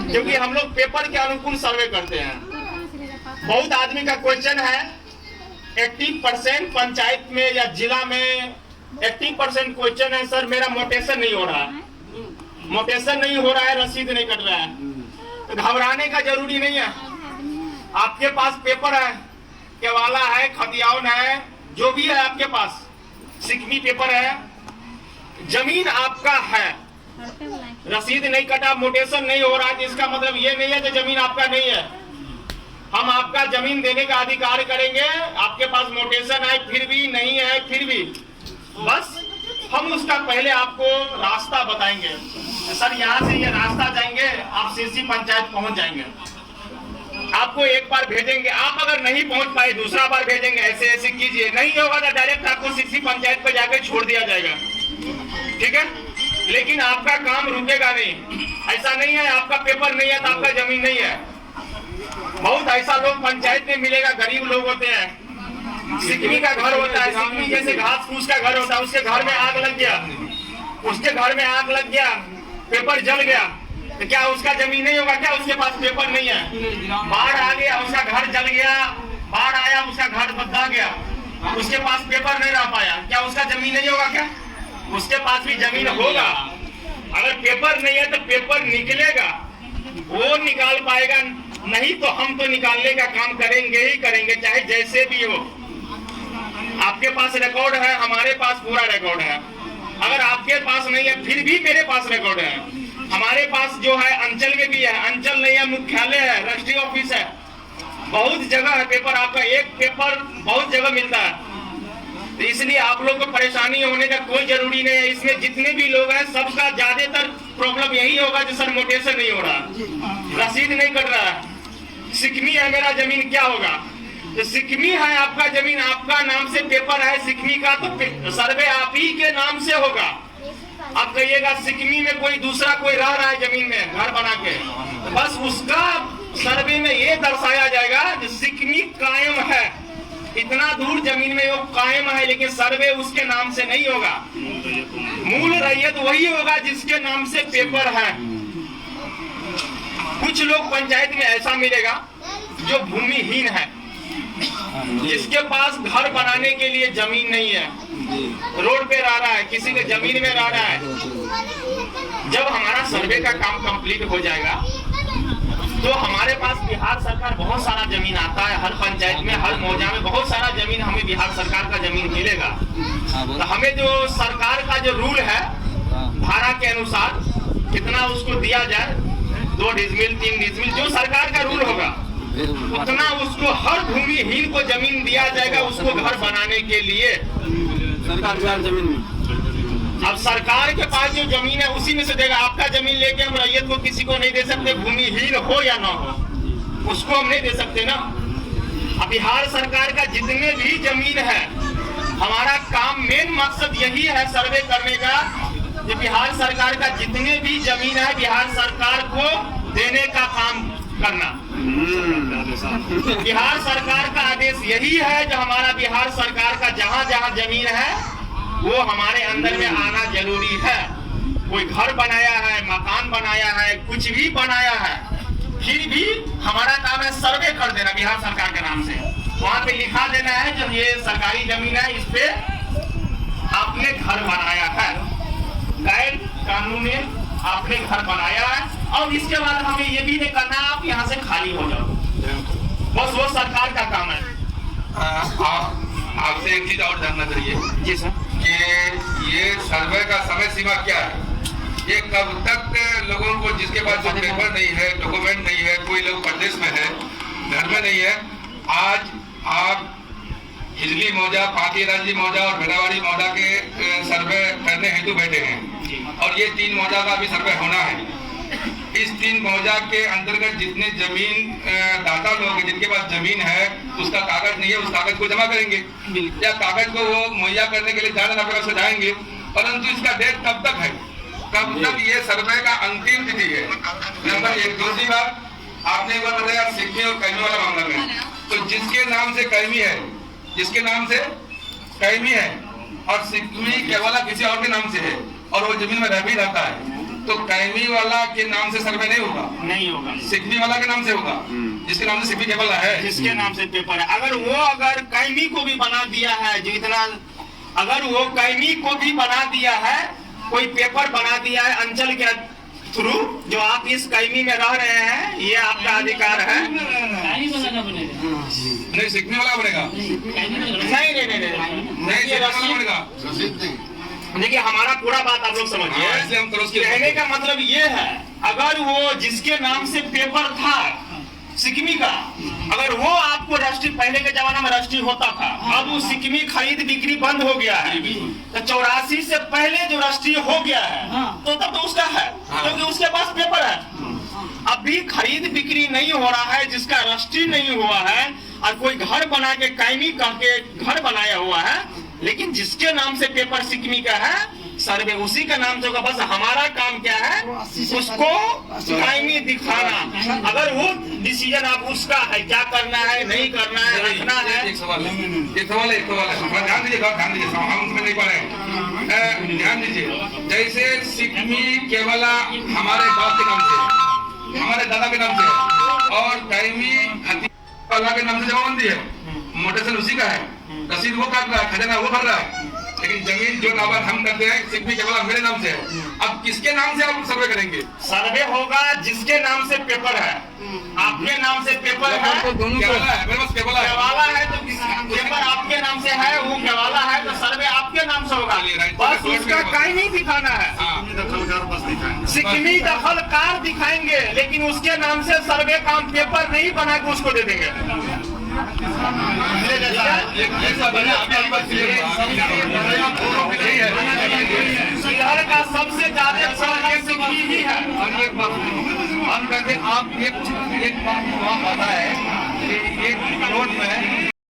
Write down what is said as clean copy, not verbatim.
क्योंकि हम लोग पेपर के अनुकूल सर्वे करते हैं। बहुत आदमी का क्वेश्चन है 80% पंचायत में या जिला में 80% क्वेश्चन है, सर मेरा मोटेशन नहीं हो रहा है, मोटेशन नहीं हो रहा है, रसीद नहीं कट रहा है। तो घबराने का जरूरी नहीं है। आपके पास पेपर है, केवाला है, खतियाउन है, जो भी है आपके पास, सिकमी पेपर है, जमीन आपका है, रसीद नहीं कटा, मोटेशन नहीं हो रहा है, इसका मतलब ये नहीं है कि जमीन आपका नहीं है। हम आपका जमीन देने का अधिकार करेंगे। आपके पास मोटेशन है फिर भी नहीं है, फिर भी बस हम उसका पहले आपको रास्ता बताएंगे। सर यहाँ से ये रास्ता जाएंगे, आप सिरसी पंचायत पहुंच जाएंगे। आपको एक बार भेजेंगे, आप अगर नहीं पहुंच पाए दूसरा बार भेजेंगे, ऐसे ऐसे कीजिए, नहीं होगा तो डायरेक्ट आपको सिरसी पंचायत पे जाकर छोड़ दिया जाएगा, ठीक है। लेकिन आपका काम रुकेगा नहीं। ऐसा नहीं है आपका पेपर नहीं है तो आपका जमीन नहीं है। बहुत ऐसा लोग पंचायत में मिलेगा, गरीब लोग होते हैं, सिकमी का घर होता है, सिकमी जैसे घास फूस का घर होता है, उसके घर में आग लग गया, उसके घर में आग लग गया, पेपर जल गया, तो क्या उसका जमीन नहीं होगा? क्या उसके पास पेपर नहीं है? बाढ़ आ गया, उसका घर जल गया, बाढ़ आया, उसका घर बदला गया, उसके पास पेपर नहीं रह पाया, क्या उसका जमीन नहीं होगा? क्या उसके पास भी जमीन होगा। अगर पेपर नहीं है तो पेपर निकलेगा, वो निकाल पाएगा, नहीं तो हम तो निकालने का काम करेंगे ही करेंगे, चाहे जैसे भी हो। आपके पास रिकॉर्ड है, हमारे पास पूरा रिकॉर्ड है। अगर आपके पास नहीं है फिर भी मेरे पास रिकॉर्ड है। हमारे पास जो है अंचल में भी है, अंचल नहीं है, मुख्यालय है, रजिस्ट्री ऑफिस है, बहुत जगह है पेपर। आपका एक पेपर बहुत जगह मिलता है, तो इसलिए आप लोग को परेशानी होने का कोई जरूरी नहीं है। इसमें जितने भी लोग हैं सबका ज्यादातर प्रॉब्लम यही होगा कि सर मोटेशन नहीं हो रहा, रसीद नहीं कट रहा है, सिकमी है मेरा जमीन, क्या होगा? तो सिकमी है आपका जमीन, आपका नाम से पेपर है सिकमी का, तो सर्वे आप ही के नाम से होगा। आप कहिएगा सिकमी में कोई दूसरा कोई रह रहा है जमीन में घर बना के, तो बस उसका सर्वे में ये दर्शाया जाएगा कि सिकमी कायम है, इतना दूर जमीन में वो कायम है, लेकिन सर्वे उसके नाम से नहीं होगा। मूल रैयत वही होगा जिसके नाम से पेपर है। कुछ लोग पंचायत में ऐसा मिलेगा जो भूमिहीन है, जिसके पास घर बनाने के लिए जमीन नहीं है, रोड पे रह रहा है, किसी के जमीन में रह रहा है। जब हमारा सर्वे का काम कंप्लीट हो जाएगा तो हमारे पास बिहार सरकार बहुत सारा जमीन आता है, हर पंचायत में, हर मौजा में बहुत सारा जमीन हमें बिहार सरकार का जमीन मिलेगा। तो हमें जो सरकार का जो रूल है धारा के अनुसार कितना उसको दिया जाए, 2 डिसमिल 3 डिसमिल, जो सरकार का रूल होगा उतना उसको हर भूमिहीन को जमीन दिया जाएगा, उसको घर बनाने के लिए। सरकार जमीन, अब सरकार के पास जो जमीन है उसी में से देगा। आपका जमीन लेके हम रैयत को किसी को नहीं दे सकते, भूमिहीन हो या ना हो, उसको हम नहीं दे सकते ना। अब बिहार सरकार का जितने भी जमीन है, हमारा काम मेन मकसद यही है सर्वे करने का, कि बिहार सरकार का जितने भी जमीन है बिहार सरकार को देने का काम करना। बिहार सरकार का आदेश यही है, जो हमारा बिहार सरकार का जहाँ जहाँ जमीन है वो हमारे अंदर में आना जरूरी है। कोई घर बनाया है, मकान बनाया है, कुछ भी बनाया है, फिर भी हमारा काम है सर्वे कर देना बिहार सरकार के नाम से। वहाँ पे लिखा देना है जब ये सरकारी जमीन है, इस पे आपने घर बनाया है, गैर कानूनी आपने घर बनाया है, और इसके बाद हमें ये भी नहीं करना आप यहाँ से खाली हो जाओ, बस वो सरकार का काम है। आपसे एक चीज और जानना चाहिए जी सर, कि ये सर्वे का समय सीमा क्या है? ये कब तक लोगों को, जिसके पास जो पेपर नहीं है, डॉक्यूमेंट नहीं है, कोई लोग प्रदेश में है, घर में नहीं है, आज आप हिजली मौजा, पाटी राजी मौजा और भेड़ावाड़ी मौजा के सर्वे करने हेतु बैठे हैं, और ये 3 मौजा का भी सर्वे होना है। इस 3 मौजा के अंतर्गत जितने जमीन दाता लोग जिनके पास जमीन है, उसका कागज नहीं है, उस कागज को जमा करेंगे या कागज को वो मुहैया करने के लिए 4 रुपये सजाएंगे, परंतु इसका डेट कब तक है, कब तक ये सर्वे का अंतिम तिथि है? नंबर 1। दूसरी बात, आपने एक बार बताया सिकमी और कैमी वाला मामला में, तो जिसके नाम से कैमी है, जिसके नाम से कैमी है और सिकमी केवला किसी और के नाम से है और वो जमीन में रह भी रहता है, तो कैमी वाला के नाम से सर्वे नहीं होगा, नहीं होगा, सिकमी वाला के नाम से होगा, जिसके नाम से सिकमी केवल है, जिसके नाम से पेपर है। अगर कैमी को भी बना दिया है, जितना अगर वो कैमी को भी बना दिया है, कोई पेपर बना दिया है अंचल के थ्रू, जो आप इस कैमी में रह रहे हैं, ये आपका अधिकार है। नहीं सिकमी वाला बनेगा, नहीं ये रसीद बनेगा। देखिए हमारा पूरा बात आप लोग समझिए। इसलिए हम क्रॉस कहने का मतलब ये है, अगर वो जिसके नाम से पेपर था सिकमी का, अगर वो आपको रजिस्ट्री, पहले के जमाना में रजिस्ट्री होता था, अब वो सिकमी खरीद बिक्री बंद हो गया है, तो 84 से पहले जो रजिस्ट्री हो गया है, तो तब तो उसका है, क्योंकि उसके पास पेपर है। अभी खरीद बिक्री नहीं हो रहा है, जिसका रजिस्ट्री नहीं हुआ है, और कोई घर बना के कैमी कह के घर बनाया हुआ है, लेकिन जिसके नाम से पेपर सिकमी का है, सर्वे उसी का नाम से होगा। बस हमारा काम क्या है, उसको कैमी दिखाना। अगर वो डिसीजन आप उसका है, क्या करना है, नहीं करना है, रखना है। एक सवाल है, ध्यान दीजिए, हम समझ नहीं पा रहे, ध्यान दीजिए। जैसे सिकमी केवला हमारे बाप के नाम से है, हमारे दादा के नाम से है, और कैमी अल्लाह के नाम से जमाबंदी है, मोटेशन उसी का है, रसीद वो काट रहा है, खजाना वो भर रहा है, लेकिन जमीन जो नाबाद हम करते हैं सिकमी केवल मेरे नाम से है। अब किसके नाम से आप सर्वे करेंगे? सर्वे होगा जिसके नाम से पेपर है। आपके नाम से पेपर है, तो दोनों केवला है, मेरे पास केवला है, केवाला है, तो पेपर आपके नाम से है, वो केवाला है, तो सर्वे आपके नाम से होगा। बस उसका कैमी दिखाना है, सिकमी दखलकार दिखाएंगे, लेकिन उसके नाम से सर्वे का पेपर नहीं बना के उसको दे देंगे। शहर का सबसे ज्यादा सिकमी ही है। हम कहते आप एक बात वहाँ पता है कि एक प्लॉट में